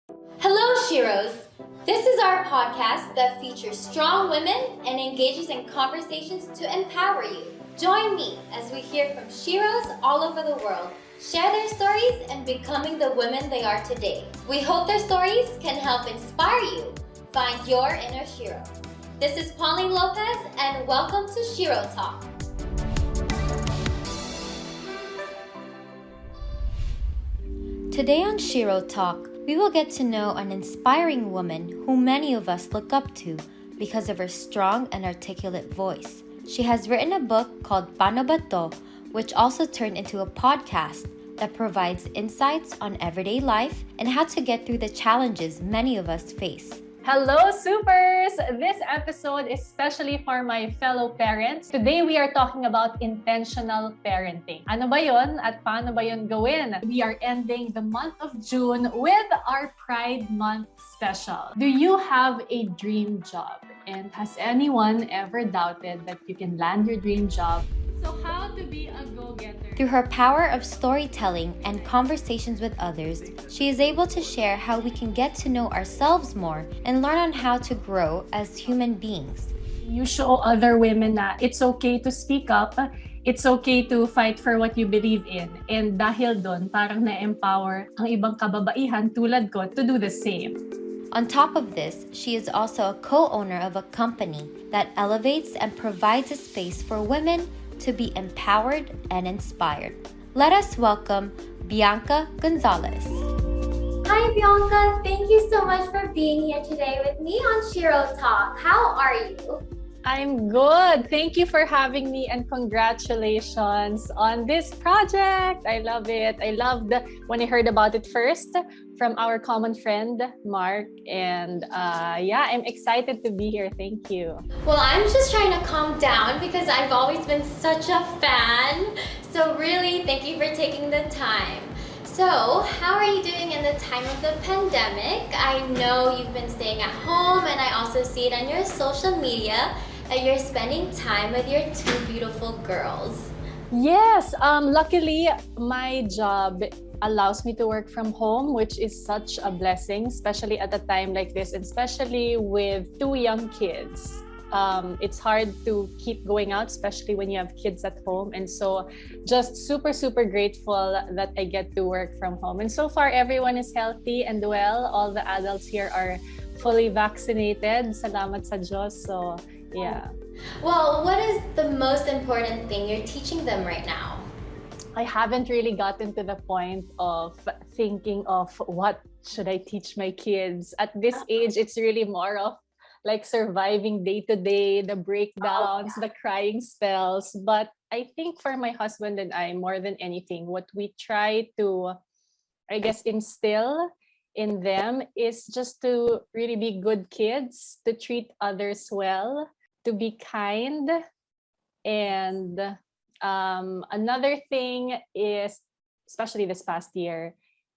Hello, Sheroes! This is our podcast that features strong women and engages in conversations to empower you. Join me as we hear from Sheroes all over the world share their stories and becoming the women they are today. We hope their stories can help inspire you find your inner Shero. This is Pauline Lopez, and welcome to Shero Talk. Today on Shero Talk, we will get to know an inspiring woman who many of us look up to because of her strong and articulate voice. She has written a book called Paano Ba To, which also turned into a podcast that provides insights on everyday life and how to get through the challenges many of us face. Hello, supers! This episode is especially for my fellow parents. Today, we are talking about intentional parenting. Ano ba yun at paano ba yun gawin? We are ending the month of June with our Pride Month special. Do you have a dream job? And has anyone ever doubted that you can land your dream job? So how to be a go-getter? Through her power of storytelling and conversations with others, she is able to share how we can get to know ourselves more and learn on how to grow as human beings. You show other women na it's okay to speak up, it's okay to fight for what you believe in. And dahil doon, parang na-empower ang ibang kababaihan tulad ko to do the same. On top of this, she is also a co-owner of a company that elevates and provides a space for women to be empowered and inspired. Let us welcome Bianca Gonzalez. Hi Bianca, thank you so much for being here today with me on Shero Talk. How are you? I'm good. Thank you for having me and congratulations on this project. I love it. I loved when I heard about it first from our common friend, Mark. And I'm excited to be here. Thank you. Well, I'm just trying to calm down because I've always been such a fan. So really, thank you for taking the time. So, how are you doing in the time of the pandemic? I know you've been staying at home, and I also see it on your social media that you're spending time with your two beautiful girls. Yes, luckily my job allows me to work from home, which is such a blessing, especially at a time like this, and especially with two young kids. It's hard to keep going out, especially when you have kids at home. And so just super, super grateful that I get to work from home. And so far, everyone is healthy and well. All the adults here are fully vaccinated. Salamat sa Diyos. So, yeah. Well, what is the most important thing you're teaching them right now? I haven't really gotten to the point of thinking of what should I teach my kids. At this age, it's really more of like surviving day to day, the breakdowns, the crying spells. But I think for my husband and I, more than anything, what we try to, I guess, instill in them is just to really be good kids, to treat others well, to be kind. And another thing is, especially this past year,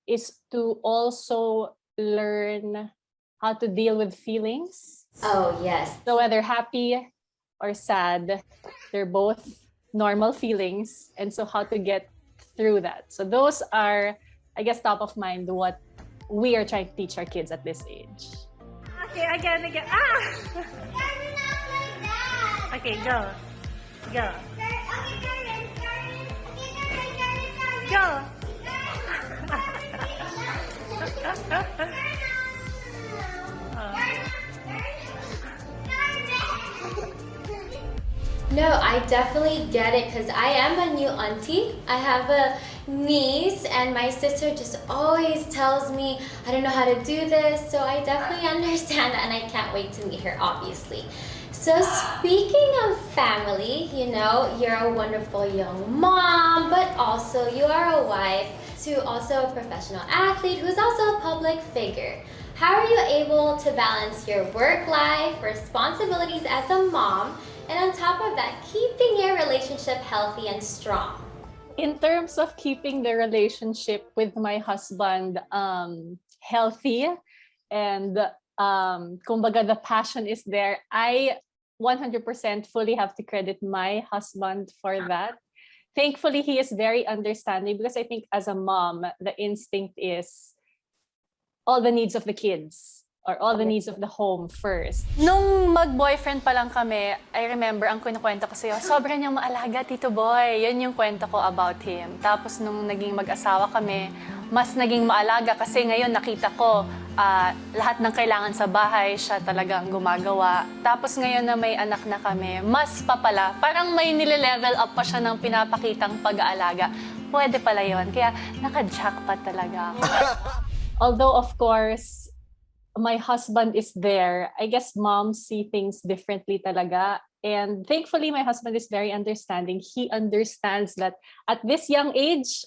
is to also learn how to deal with feelings. Oh, yes. So whether happy or sad, they're both normal feelings. And so how to get through that. So those are, I guess, top of mind what we are trying to teach our kids at this age. Okay, again. Ah! Okay, go. Go. Go. No, I definitely get it because I am a new auntie. I have a niece and my sister just always tells me I don't know how to do this. So I definitely understand that and I can't wait to meet her, obviously. So speaking of family, you know, you're a wonderful young mom, but also you are a wife to also a professional athlete who's also a public figure. How are you able to balance your work life, responsibilities as a mom, and on top of that, keeping your relationship healthy and strong? In terms of keeping the relationship with my husband healthy and kumbaga the passion is there, I 100% fully have to credit my husband for that. Thankfully, he is very understanding because I think as a mom, the instinct is all the needs of the kids or all the needs of the home first. Nung mag-boyfriend pa lang kami, I remember, ang kinukwento ko sa'yo, sobrang niyang maalaga, Tito Boy. Yun yung kwento ko about him. Tapos nung naging mag-asawa kami, mas naging maalaga kasi ngayon nakita ko lahat ng kailangan sa bahay, siya talagang gumagawa. Tapos ngayon na may anak na kami, mas pa pala, parang may nile-level up pa siya ng pinapakitang pag-aalaga. Pwede pala yun. Kaya naka-jackpot talaga ako. Although, of course, my husband is there, I guess moms see things differently talaga. And thankfully, my husband is very understanding. He understands that at this young age,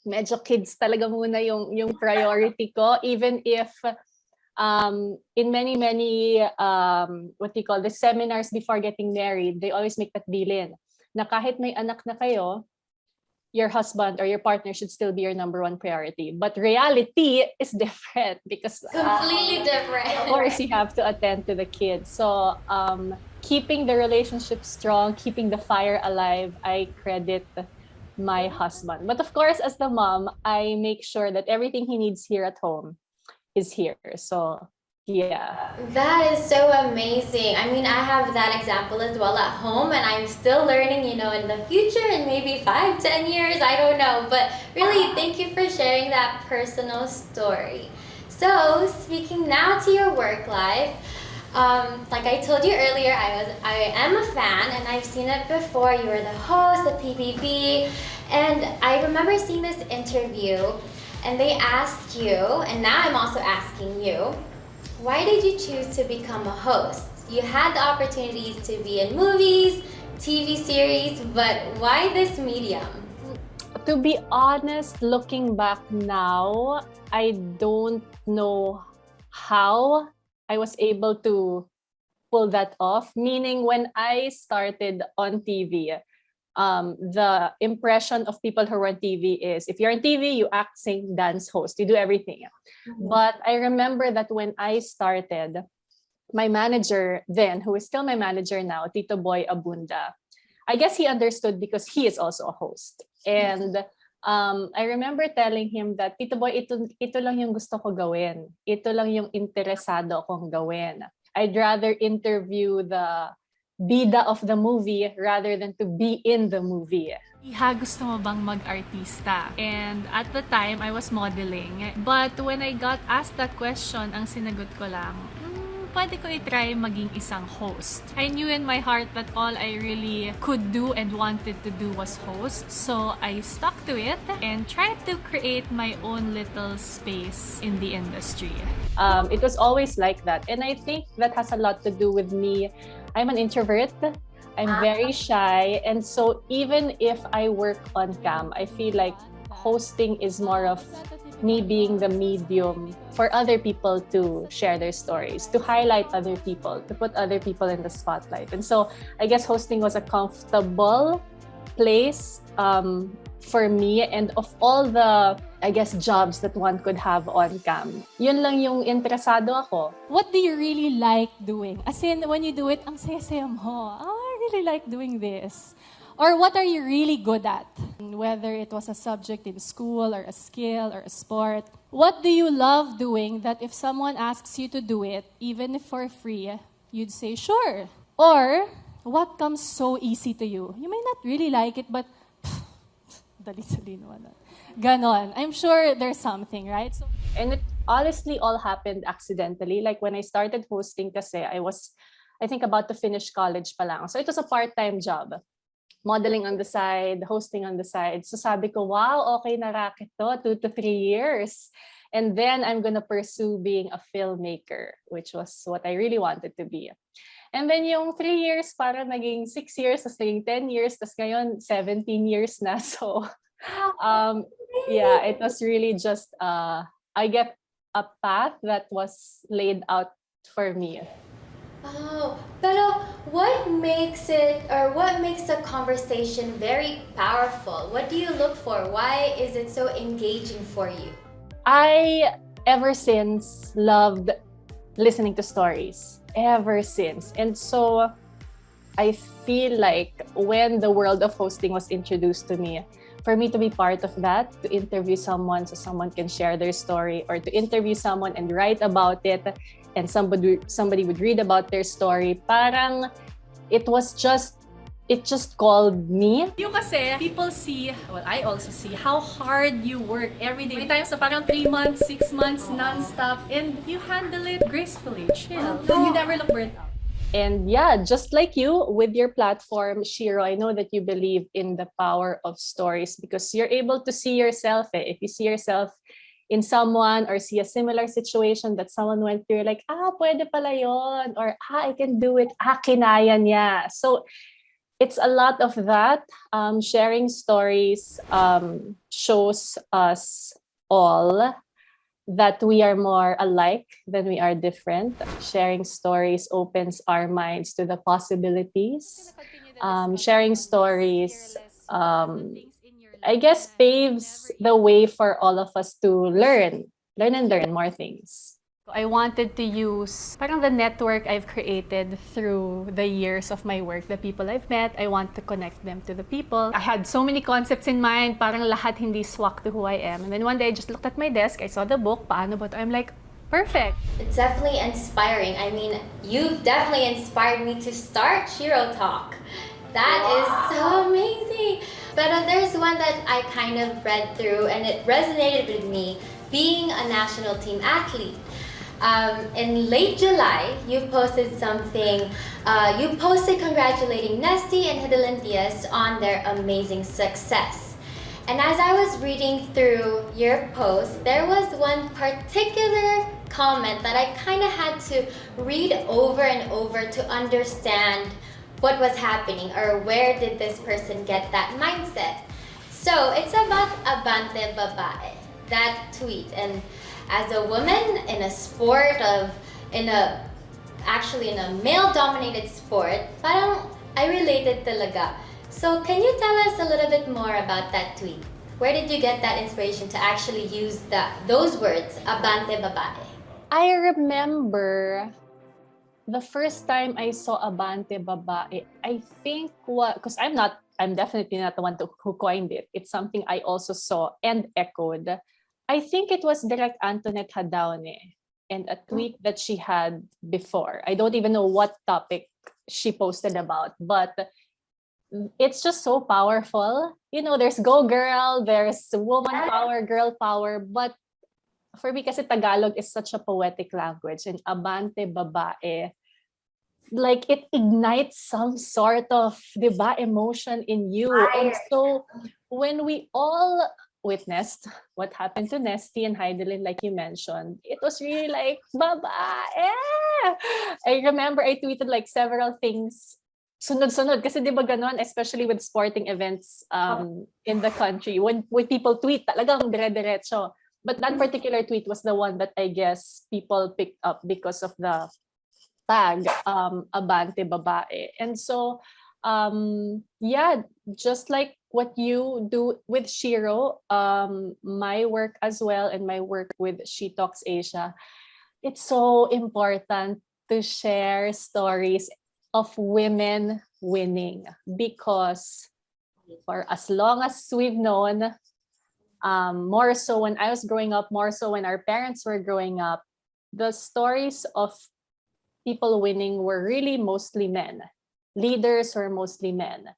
medyo kids talaga muna yung priority ko. Even if in many what do you call the seminars before getting married, they always make that bilin na kahit may anak na kayo, your husband or your partner should still be your number one priority. But reality is different because Completely different. of course you have to attend to the kids. So keeping the relationship strong, keeping the fire alive, I credit my husband. But of course, as the mom, I make sure that everything he needs here at home is here. So yeah. That is so amazing. I mean, I have that example as well at home, and I'm still learning, in the future, in maybe 5-10 years, I don't know. But really, thank you for sharing that personal story. So, speaking now to your work life, like I told you earlier, I am a fan, and I've seen it before. You were the host of PBB, and I remember seeing this interview, and they asked you, and now I'm also asking you, why did you choose to become a host? You had the opportunities to be in movies, TV series, but why this medium? To be honest, looking back now, I don't know how I was able to pull that off. Meaning, when I started on TV, the impression of people who are on TV is if you're on TV, you act, sing, dance, host, you do everything. Mm-hmm. But I remember that when I started, my manager then, who is still my manager now, Tito Boy Abunda, I guess he understood because he is also a host. And I remember telling him that, Tito Boy, ito lang yung gusto ko gawin. Ito lang yung interesado akong gawin. I'd rather interview the bida of the movie rather than to be in the movie. Iha, gusto mo bang mag-artista? And at the time, I was modeling. But when I got asked that question, ang sinagot ko lang, pwede ko i-try maging isang host. I knew in my heart that all I really could do and wanted to do was host. So I stuck to it and tried to create my own little space in the industry. It was always like that. And I think that has a lot to do with me. I'm an introvert. I'm very shy. And so even if I work on cam, I feel like hosting is more of me being the medium for other people to share their stories, to highlight other people, to put other people in the spotlight. And so I guess hosting was a comfortable place for me. And of all the, I guess, jobs that one could have on cam, yun lang yung interesado ako. What do you really like doing? As in, when you do it, ang saya-saya mo. Oh, I really like doing this. Or what are you really good at? Whether it was a subject in school or a skill or a sport. What do you love doing that if someone asks you to do it, even if for free, you'd say, sure? Or what comes so easy to you? You may not really like it, but dali-dali naman. Ganon. I'm sure there's something, right? And it honestly all happened accidentally. Like when I started hosting kasi, I was, I think, about to finish college pa lang. So it was a part-time job. Modeling on the side, hosting on the side. So sabi ko, wow, okay na racket to, 2 to 3 years. And then I'm gonna pursue being a filmmaker, which was what I really wanted to be. And then yung 3 years, parang naging 6 years, tapos naging 10 years, tapos ngayon 17 years na. So yeah, it was really just, I get a path that was laid out for me. Oh, pero what makes it, or what makes a conversation very powerful? What do you look for? Why is it so engaging for you? I, ever since, loved listening to stories. Ever since. And so, I feel like when the world of hosting was introduced to me, for me to be part of that, to interview someone so someone can share their story, or to interview someone and write about it, and somebody would read about their story, parang it just called me. You kasi, people see, well, I also see how hard you work every day. May times na parang 3 months, 6 months, non-stop, and you handle it gracefully, chill. You never look burnt out. And yeah, just like you with your platform, Shero, I know that you believe in the power of stories because you're able to see yourself. If you see yourself in someone or see a similar situation that someone went through, like, pwede pala yon, or I can do it, kinaya niya. So it's a lot of that. Sharing stories shows us all that we are more alike than we are different. Sharing stories opens our minds to the possibilities. Sharing stories, I guess, paves the way for all of us to learn and learn more things. I wanted to use parang the network I've created through the years of my work, the people I've met. I want to connect them to the people. I had so many concepts in mind, parang lahat hindi swak to who I am. And then one day I just looked at my desk, I saw the book, Paano Ba To. I'm like, perfect. It's definitely inspiring. I mean, you've definitely inspired me to start Shero Talk. That is so amazing. But there's one that I kind of read through and it resonated with me, being a national team athlete. In late July, you posted something. You posted congratulating Nesty and Hideline Diaz on their amazing success. And as I was reading through your post, there was one particular comment that I kind of had to read over and over to understand what was happening or where did this person get that mindset. So it's about Abante Babae, that tweet. And as a woman in a sport in a male-dominated sport, parang I related talaga. So can you tell us a little bit more about that tweet? Where did you get that inspiration to actually use those words, Abante Babae? I remember the first time I saw Abante Babae, I think because I'm definitely not the one who coined it. It's something I also saw and echoed. I think it was Direct Antoinette Hadaone and a tweet that she had before. I don't even know what topic she posted about, but it's just so powerful. You know, there's go girl, there's woman power, girl power, but for me kasi Tagalog is such a poetic language, and Abante Babae, like it ignites some sort of, diba, emotion in you. And so when we all witnessed what happened to Nesty and Hideline, like you mentioned, it was really like, babae! I remember I tweeted like several things sunod-sunod kasi di ba ganon, especially with sporting events in the country, when people tweet talagang dire-diretso. But that particular tweet was the one that I guess people picked up because of the tag Abante Babae. And so yeah, just like what you do with Shero, my work as well, and my work with She Talks Asia, it's so important to share stories of women winning, because for as long as we've known, more so when I was growing up, more so when our parents were growing up, the stories of people winning were really mostly men. Leaders were mostly men.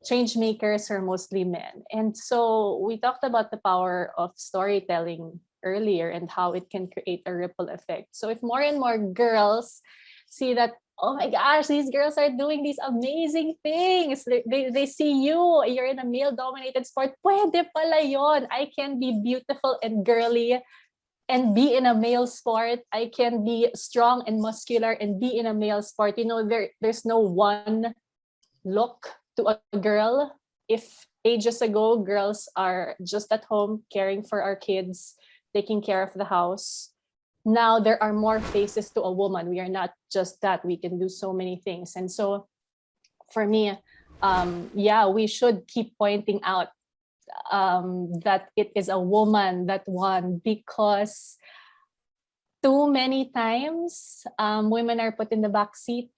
Change makers are mostly men. And so we talked about the power of storytelling earlier and how it can create a ripple effect. So if more and more girls see that, oh my gosh, these girls are doing these amazing things. They see you're in a male-dominated sport. Pwede pala yon. I can be beautiful and girly and be in a male sport. I can be strong and muscular and be in a male sport. You know, there's no one look to a girl. If ages ago, girls are just at home caring for our kids, taking care of the house, now there are more faces to a woman. We are not just that. We can do so many things. And so for me, yeah, we should keep pointing out that it is a woman that won, because too many times women are put in the back seat.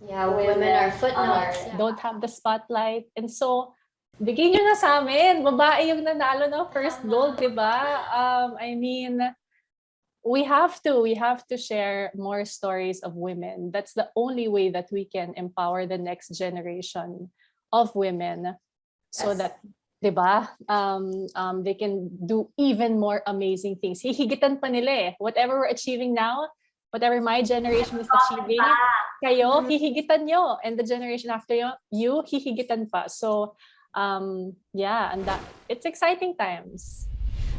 Yeah, women are footnotes. Don't have the spotlight. And so Bigyan nyo na sa amin. Babae yung nanalo ng first gold, di ba? I mean, we have to share more stories of women. That's the only way that we can empower the next generation of women so that, di ba, they can do even more amazing things. Hihigitan pa nila eh. Whatever we're achieving now, whatever my generation is achieving, kayo, hihigitan nyo. And the generation after you, hihigitan pa. So, yeah, and that it's exciting times.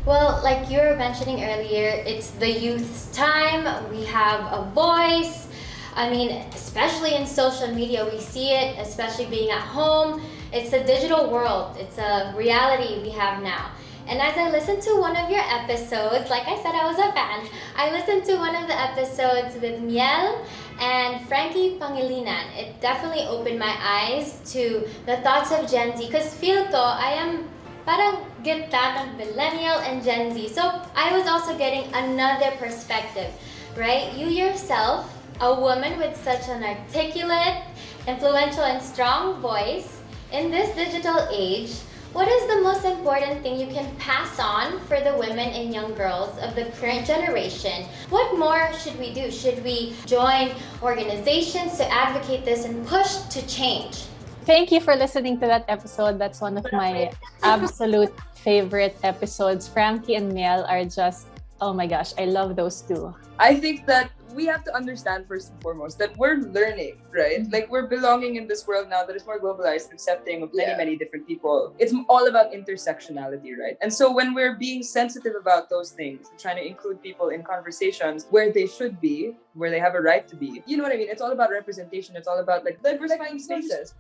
Well, like you were mentioning earlier, it's the youth's time. We have a voice. I mean, especially in social media, we see it, especially being at home. It's a digital world. It's a reality we have now. And as I listened to one of your episodes, like I said, I was a fan. I listened to one of the episodes with Miel and Frankie Pangilinan. It definitely opened my eyes to the thoughts of Gen Z. Because feel ko, I am parang gitna ng millennial and Gen Z. So I was also getting another perspective, right? You yourself, a woman with such an articulate, influential, and strong voice in this digital age, what is the most important thing you can pass on for the women and young girls of the current generation? What more should we do? Should we join organizations to advocate this and push to change? Thank you for listening to that episode. That's one of my absolute favorite episodes. Frankie and Miel are just, oh my gosh, I love those two. I think that we have to understand first and foremost that we're learning, right? Like we're belonging in this world now that is more globalized, accepting of many different people. It's all about intersectionality, right? And so when we're being sensitive about those things, trying to include people in conversations where they should be, where they have a right to be, you know what I mean? It's all about representation. It's all about like diversifying spaces.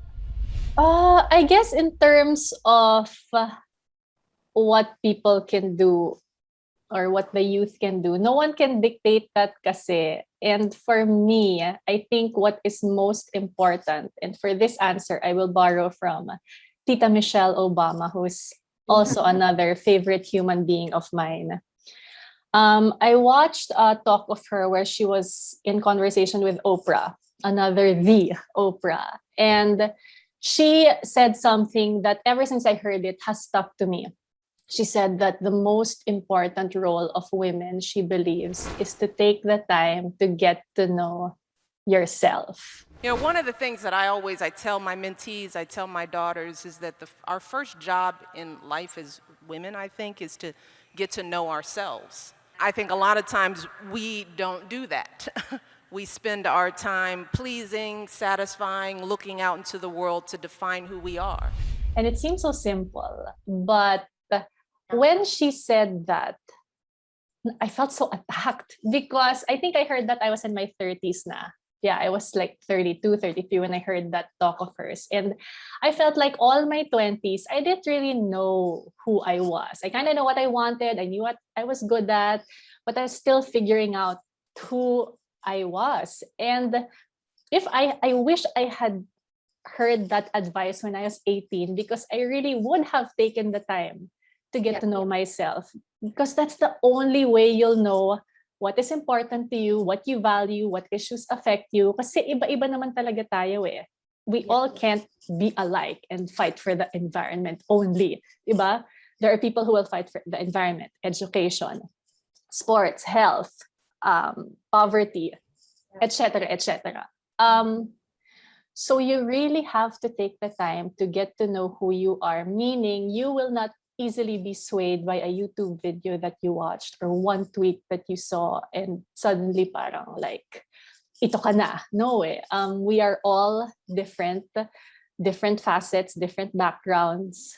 I guess in terms of what people can do or what the youth can do, no one can dictate that kasi. And for me, I think what is most important, and for this answer, I will borrow from Tita Michelle Obama, who's also another favorite human being of mine. I watched a talk of her where she was in conversation with Oprah, the Oprah. And she said something that ever since I heard it has stuck to me. She said that the most important role of women, she believes, is to take the time to get to know yourself. You know, one of the things that I tell my mentees, I tell my daughters, is that our first job in life as women, I think, is to get to know ourselves. I think a lot of times we don't do that. We spend our time pleasing, satisfying, looking out into the world to define who we are. And it seems so simple, but when she said that, I felt so attacked because I think I heard that I was in my 30s na. Yeah, I was like 32, 33 when I heard that talk of hers. And I felt like all my 20s, I didn't really know who I was. I kind of know what I wanted. I knew what I was good at, but I was still figuring out who I was. And if I wish I had heard that advice when I was 18, because I really would have taken the time to get to know myself, because that's the only way you'll know what is important to you, what you value, what issues affect you. Kasi iba-iba naman talaga tayo eh. We all can't be alike and fight for the environment only. Diba? There are people who will fight for the environment, education, sports, health, poverty, etc., etc. So you really have to take the time to get to know who you are, meaning you will not easily be swayed by a YouTube video that you watched or one tweet that you saw and suddenly parang like, ito ka na. No way. We are all different facets, different backgrounds,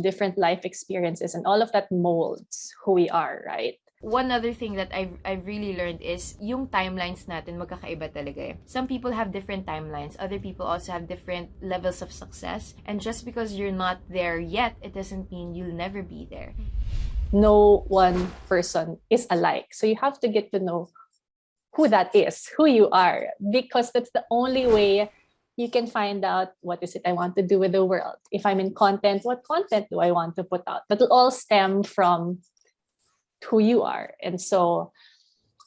different life experiences, and all of that molds who we are, right? One other thing that I've really learned is yung timelines natin magkakaiba talaga eh. Some people have different timelines. Other people also have different levels of success. And just because you're not there yet, it doesn't mean you'll never be there. No one person is alike. So you have to get to know who that is, who you are, because that's the only way you can find out what is it I want to do with the world. If I'm in content, what content do I want to put out? That'll all stem from who you are. And so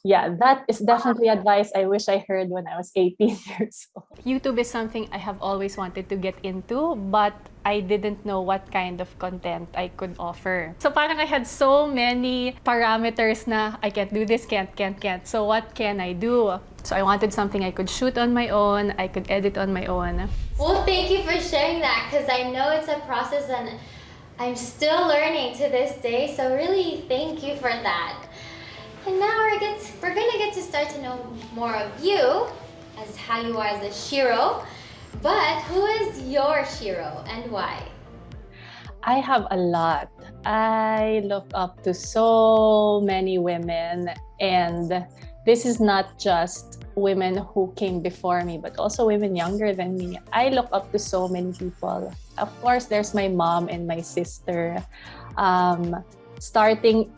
Yeah, that is definitely advice I wish I heard when I was 18 years old. YouTube is something I have always wanted to get into, but I didn't know what kind of content I could offer. So parang I had so many parameters na I can't do this, can't. So what can I do? So I wanted something I could shoot on my own, I could edit on my own. Well, thank you for sharing that, because I know it's a process and I'm still learning to this day. So really, thank you for that. And now we're gonna get to start to know more of you as how you are as a Shero. But who is your Shero and why? I have a lot. I look up to so many women, and this is not just women who came before me, but also women younger than me. I look up to so many people. Of course, there's my mom and my sister. Starting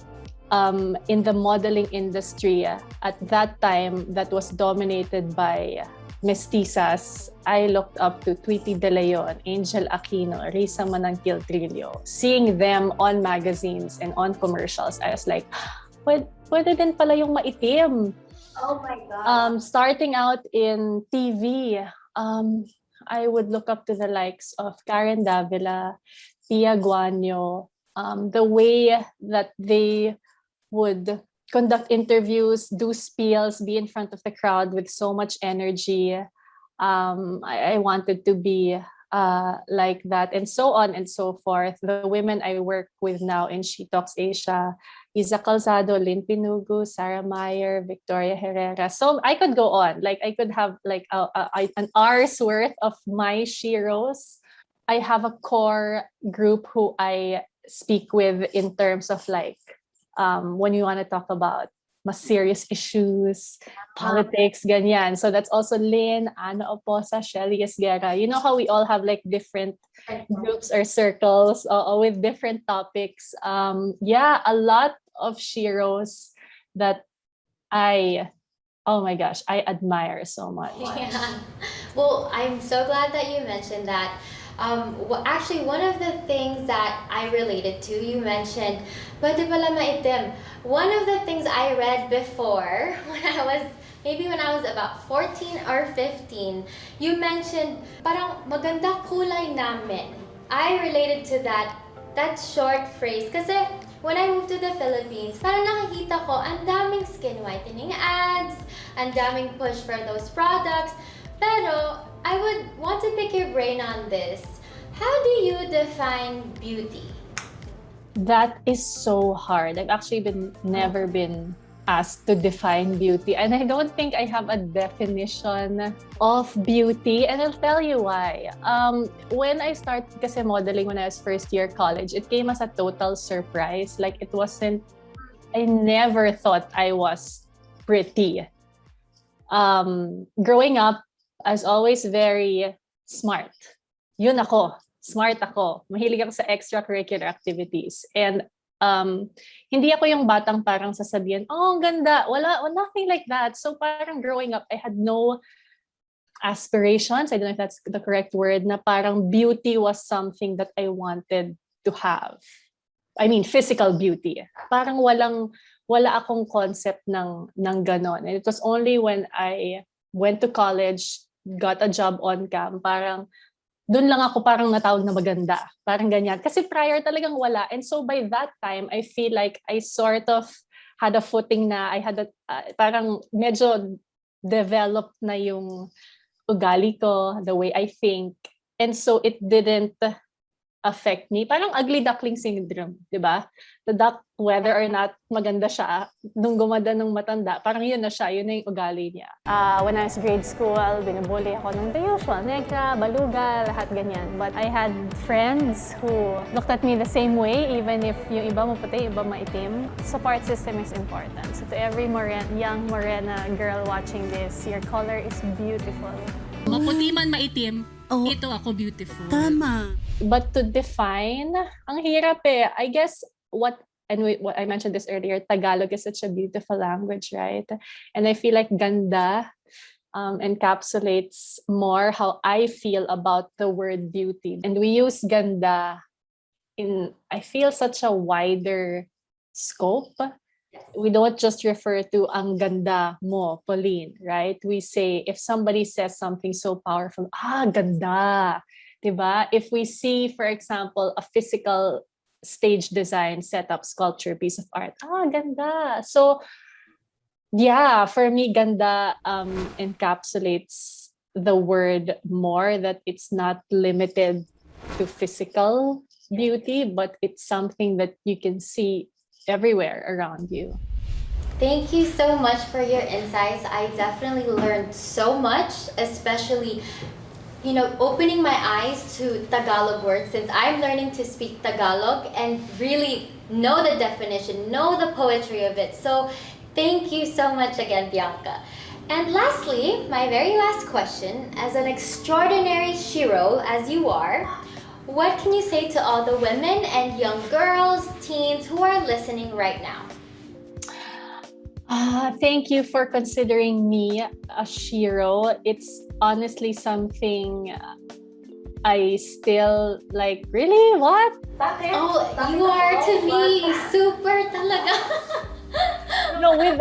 in the modeling industry, at that time that was dominated by mestizas, I looked up to Tweety De Leon, Angel Aquino, Risa Manangkil-Trillo. Seeing them on magazines and on commercials, I was like, pwede din pala yung maitim. Oh my God. Starting out in TV, I would look up to the likes of Karen Davila, Pia Guanyo, the way that they would conduct interviews, do spiels, be in front of the crowd with so much energy. I wanted to be like that, and so on and so forth. The women I work with now in She Talks Asia, Isa Calzado, Lynn Pinugu, Sarah Meyer, Victoria Herrera. So I could go on. Like I could have like an hour's worth of my Sheros. I have a core group who I speak with in terms of like when you want to talk about mas serious issues, politics, ganyan. So that's also Lynn, Ana Oposa, Shelly Esguerra. You know how we all have like different groups or circles with different topics. Yeah, a lot of Sheros that oh my gosh, I admire so much. Yeah. Well, I'm so glad that you mentioned that. Actually, one of the things that I related to, you mentioned, pwede pala maitim. One of the things I read before, when I was about 14 or 15, you mentioned, parang maganda kulay namin. I related to that short phrase. Kasi when I moved to the Philippines, parang nakikita ko, ang daming skin whitening ads, ang daming push for those products. Pero I would want to pick your brain on this. How do you define beauty? That is so hard. I've actually never been asked to define beauty, and I don't think I have a definition of beauty, and I'll tell you why. When I started kasi modeling when I was first year college, it came as a total surprise. Like I never thought I was pretty. Growing up, I was always very smart. Yun ako. Smart ako. Mahilig ako sa extracurricular activities. And hindi ako yung batang parang sasabihin, oh, ang ganda. Nothing like that. So parang growing up, I had no aspirations. I don't know if that's the correct word, na parang beauty was something that I wanted to have. I mean, physical beauty. Parang wala akong concept ng ganon. And it was only when I went to college, got a job on cam, parang doon lang ako parang natawag na maganda. Parang ganyan. Kasi prior talagang wala. And so by that time, I feel like I sort of had a footing na I had parang medyo developed na yung ugali ko, the way I think. And so it didn't affect me. Parang ugly duckling syndrome, di ba? The duck, whether or not maganda siya, nung gumanda nung matanda, parang yun na siya, yun na yung ugali niya. When I was grade school, binubully ako ng the usual, negra, baluga, lahat ganyan. But I had friends who looked at me the same way, even if yung iba maputi, iba maitim. Support system is important. So to every young morena girl watching this, your color is beautiful. Maputi man maitim, ito ako beautiful. Tama. But to define, ang hirap eh. I guess what I mentioned this earlier, Tagalog is such a beautiful language, right? And I feel like ganda encapsulates more how I feel about the word beauty. And we use ganda in, I feel, such a wider scope. We don't just refer to ang ganda mo, Pauline, right? We say, if somebody says something so powerful, ganda, diba? If we see, for example, a physical stage design, setup, sculpture, piece of art, ganda. So, yeah, for me, ganda encapsulates the word more, that it's not limited to physical beauty, but it's something that you can see everywhere around you. Thank you so much for your insights. I definitely learned so much, especially, opening my eyes to Tagalog words, since I'm learning to speak Tagalog and really know the definition, know the poetry of it. So thank you so much again, Bianca. And lastly, my very last question, as an extraordinary Shero as you are, what can you say to all the women and young girls, teens who are listening right now? Thank you for considering me a Shero. It's honestly something I still like. Really? What? Oh, you are to me super talaga. No, with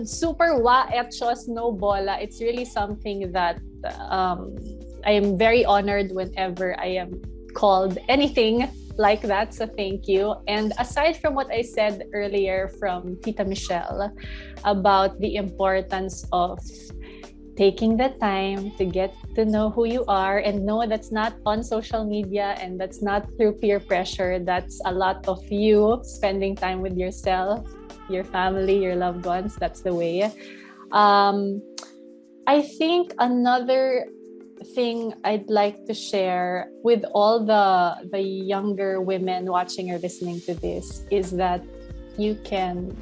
super wa etchos, no bola. It's really something that I am very honored whenever I am called anything like that. So thank you. And aside from what I said earlier from Tita Michelle about the importance of taking the time to get to know who you are, and know that's not on social media and that's not through peer pressure. That's a lot of you spending time with yourself, your family, your loved ones. That's the way. I think another thing I'd like to share with all the younger women watching or listening to this is that you can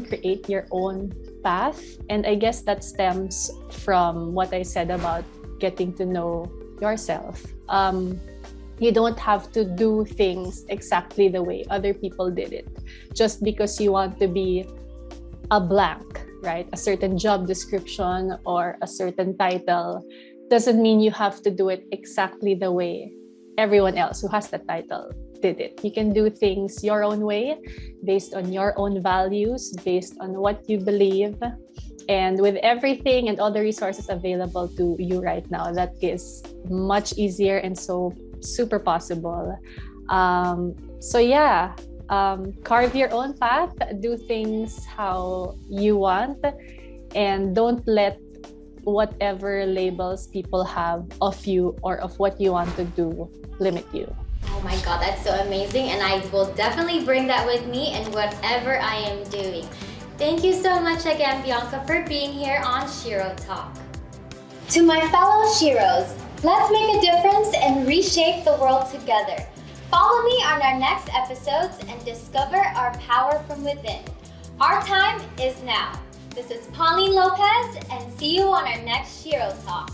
create your own path. And I guess that stems from what I said about getting to know yourself. You don't have to do things exactly the way other people did it just because you want to be a blank, right? A certain job description or a certain title doesn't mean you have to do it exactly the way everyone else who has the title did it. You can do things your own way, based on your own values, based on what you believe. And with everything and all the resources available to you right now, that is much easier and so super possible. Carve your own path, do things how you want, and don't let whatever labels people have of you or of what you want to do limit you. Oh my God, that's so amazing, and I will definitely bring that with me in whatever I am doing. Thank you so much again, Bianca, for being here on Shero Talk. To my fellow Sheros, let's make a difference and reshape the world together. Follow me on our next episodes and discover our power from within. Our time is now. This is Pauline Lopez, and see you on our next Shero Talk.